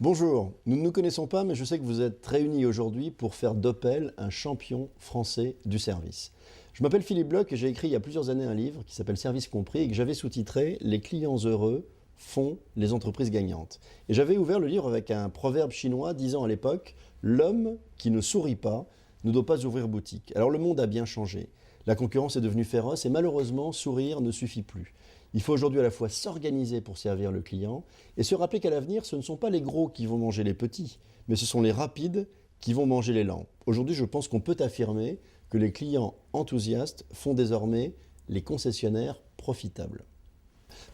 Bonjour, nous ne nous connaissons pas, mais je sais que vous êtes réunis aujourd'hui pour faire d'Opel un champion français du service. Je m'appelle Philippe Bloch et j'ai écrit il y a plusieurs années un livre qui s'appelle Service compris et que j'avais sous-titré Les clients heureux font les entreprises gagnantes. Et j'avais ouvert le livre avec un proverbe chinois disant à l'époque « L'homme qui ne sourit pas ne doit pas ouvrir boutique ». Alors le monde a bien changé. La concurrence est devenue féroce et malheureusement, sourire ne suffit plus. Il faut aujourd'hui à la fois s'organiser pour servir le client et se rappeler qu'à l'avenir, ce ne sont pas les gros qui vont manger les petits, mais ce sont les rapides qui vont manger les lents. Aujourd'hui, je pense qu'on peut affirmer que les clients enthousiastes font désormais les concessionnaires profitables.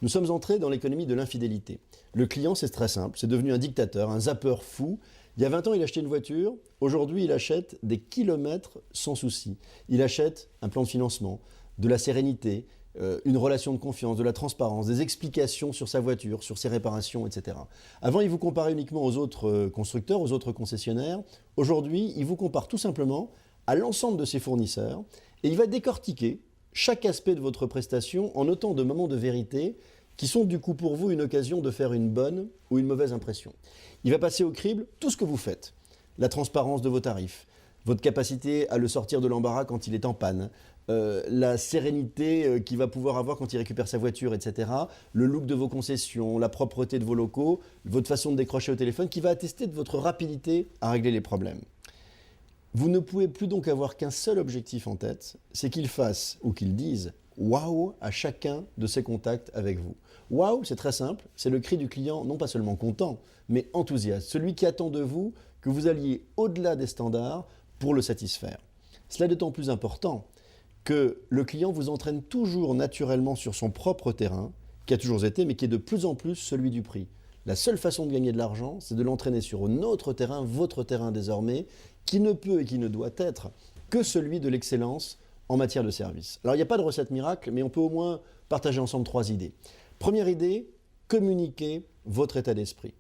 Nous sommes entrés dans l'économie de l'infidélité. Le client, c'est très simple, c'est devenu un dictateur, un zappeur fou. Il y a 20 ans, il achetait une voiture. Aujourd'hui, il achète des kilomètres sans souci. Il achète un plan de financement, de la sérénité, une relation de confiance, de la transparence, des explications sur sa voiture, sur ses réparations, etc. Avant, il vous comparait uniquement aux autres constructeurs, aux autres concessionnaires. Aujourd'hui, il vous compare tout simplement à l'ensemble de ses fournisseurs et il va décortiquer chaque aspect de votre prestation en autant de moments de vérité qui sont du coup pour vous une occasion de faire une bonne ou une mauvaise impression. Il va passer au crible tout ce que vous faites. La transparence de vos tarifs, votre capacité à le sortir de l'embarras quand il est en panne, la sérénité qu'il va pouvoir avoir quand il récupère sa voiture, etc. Le look de vos concessions, la propreté de vos locaux, votre façon de décrocher au téléphone qui va attester de votre rapidité à régler les problèmes. Vous ne pouvez plus donc avoir qu'un seul objectif en tête, c'est qu'il fasse ou qu'il dise « waouh » à chacun de ses contacts avec vous. Waouh, c'est très simple, c'est le cri du client non pas seulement content, mais enthousiaste, celui qui attend de vous que vous alliez au-delà des standards pour le satisfaire. Cela est d'autant plus important que le client vous entraîne toujours naturellement sur son propre terrain, qui a toujours été, mais qui est de plus en plus celui du prix. La seule façon de gagner de l'argent, c'est de l'entraîner sur notre terrain, votre terrain désormais, qui ne peut et qui ne doit être que celui de l'excellence en matière de service. Alors il n'y a pas de recette miracle, mais on peut au moins partager ensemble 3 idées. Première idée, communiquer votre état d'esprit.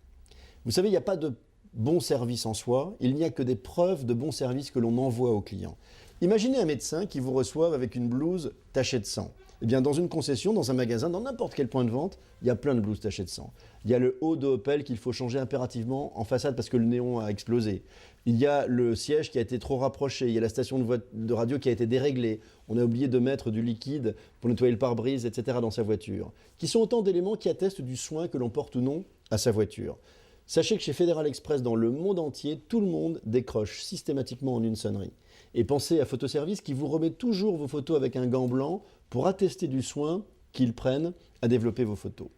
Vous savez, il n'y a pas de bon service en soi, il n'y a que des preuves de bon service que l'on envoie aux clients. Imaginez un médecin qui vous reçoive avec une blouse tachée de sang. Eh bien, dans une concession, dans un magasin, dans n'importe quel point de vente, il y a plein de blouses tachées de sang. Il y a le haut de Opel qu'il faut changer impérativement en façade parce que le néon a explosé. Il y a le siège qui a été trop rapproché. Il y a la station de radio qui a été déréglée. On a oublié de mettre du liquide pour nettoyer le pare-brise, etc. dans sa voiture. Qui sont autant d'éléments qui attestent du soin que l'on porte ou non à sa voiture. Sachez que chez Fédéral Express, dans le monde entier, tout le monde décroche systématiquement en une sonnerie. Et pensez à Photoservice qui vous remet toujours vos photos avec un gant blanc pour attester du soin qu'ils prennent à développer vos photos.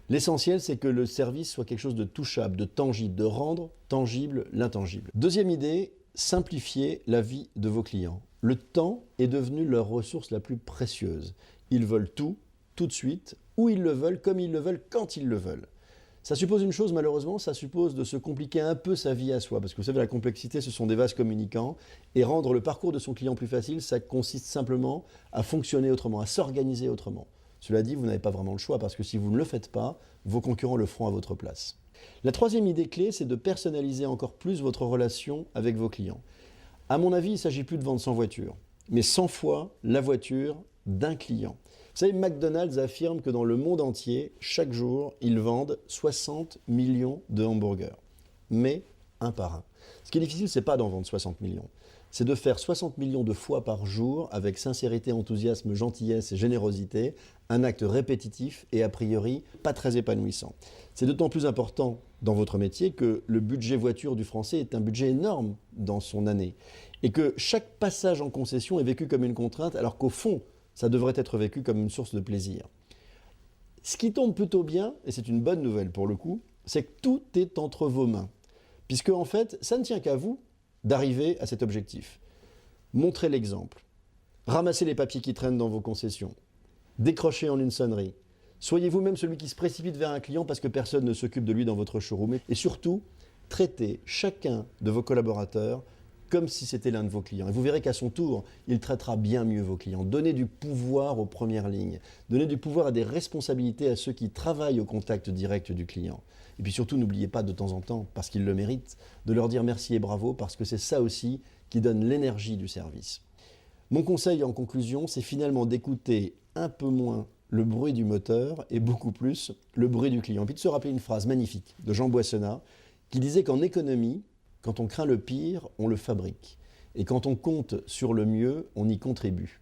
L'essentiel, c'est que le service soit quelque chose de touchable, de tangible, de rendre tangible l'intangible. Deuxième idée, simplifier la vie de vos clients. Le temps est devenu leur ressource la plus précieuse. Ils veulent tout, tout de suite, où ils le veulent, comme ils le veulent, quand ils le veulent. Ça suppose une chose, malheureusement, ça suppose de se compliquer un peu sa vie à soi. Parce que vous savez, la complexité, ce sont des vases communicants. Et rendre le parcours de son client plus facile, ça consiste simplement à fonctionner autrement, à s'organiser autrement. Cela dit, vous n'avez pas vraiment le choix, parce que si vous ne le faites pas, vos concurrents le feront à votre place. La troisième idée clé, c'est de personnaliser encore plus votre relation avec vos clients. À mon avis, il ne s'agit plus de vendre 100 voitures, mais 100 fois la voiture d'un client. Vous savez, McDonald's affirme que dans le monde entier, chaque jour, ils vendent 60 millions de hamburgers. Mais un par un. Ce qui est difficile, ce n'est pas d'en vendre 60 millions. C'est de faire 60 millions de fois par jour, avec sincérité, enthousiasme, gentillesse et générosité, un acte répétitif et a priori pas très épanouissant. C'est d'autant plus important dans votre métier que le budget voiture du français est un budget énorme dans son année. Et que chaque passage en concession est vécu comme une contrainte, alors qu'au fond, ça devrait être vécu comme une source de plaisir. Ce qui tombe plutôt bien, et c'est une bonne nouvelle pour le coup, c'est que tout est entre vos mains. Puisque en fait, ça ne tient qu'à vous d'arriver à cet objectif. Montrez l'exemple. Ramassez les papiers qui traînent dans vos concessions. Décrochez en une sonnerie. Soyez vous-même celui qui se précipite vers un client parce que personne ne s'occupe de lui dans votre showroom. Et surtout, traitez chacun de vos collaborateurs comme si c'était l'un de vos clients. Et vous verrez qu'à son tour, il traitera bien mieux vos clients. Donnez du pouvoir aux premières lignes. Donnez du pouvoir à des responsabilités à ceux qui travaillent au contact direct du client. Et puis surtout, n'oubliez pas de temps en temps, parce qu'ils le méritent, de leur dire merci et bravo, parce que c'est ça aussi qui donne l'énergie du service. Mon conseil en conclusion, c'est finalement d'écouter un peu moins le bruit du moteur et beaucoup plus le bruit du client. Puis de se rappeler une phrase magnifique de Jean Boissonnat qui disait qu'en économie, quand on craint le pire, on le fabrique. Et quand on compte sur le mieux, on y contribue.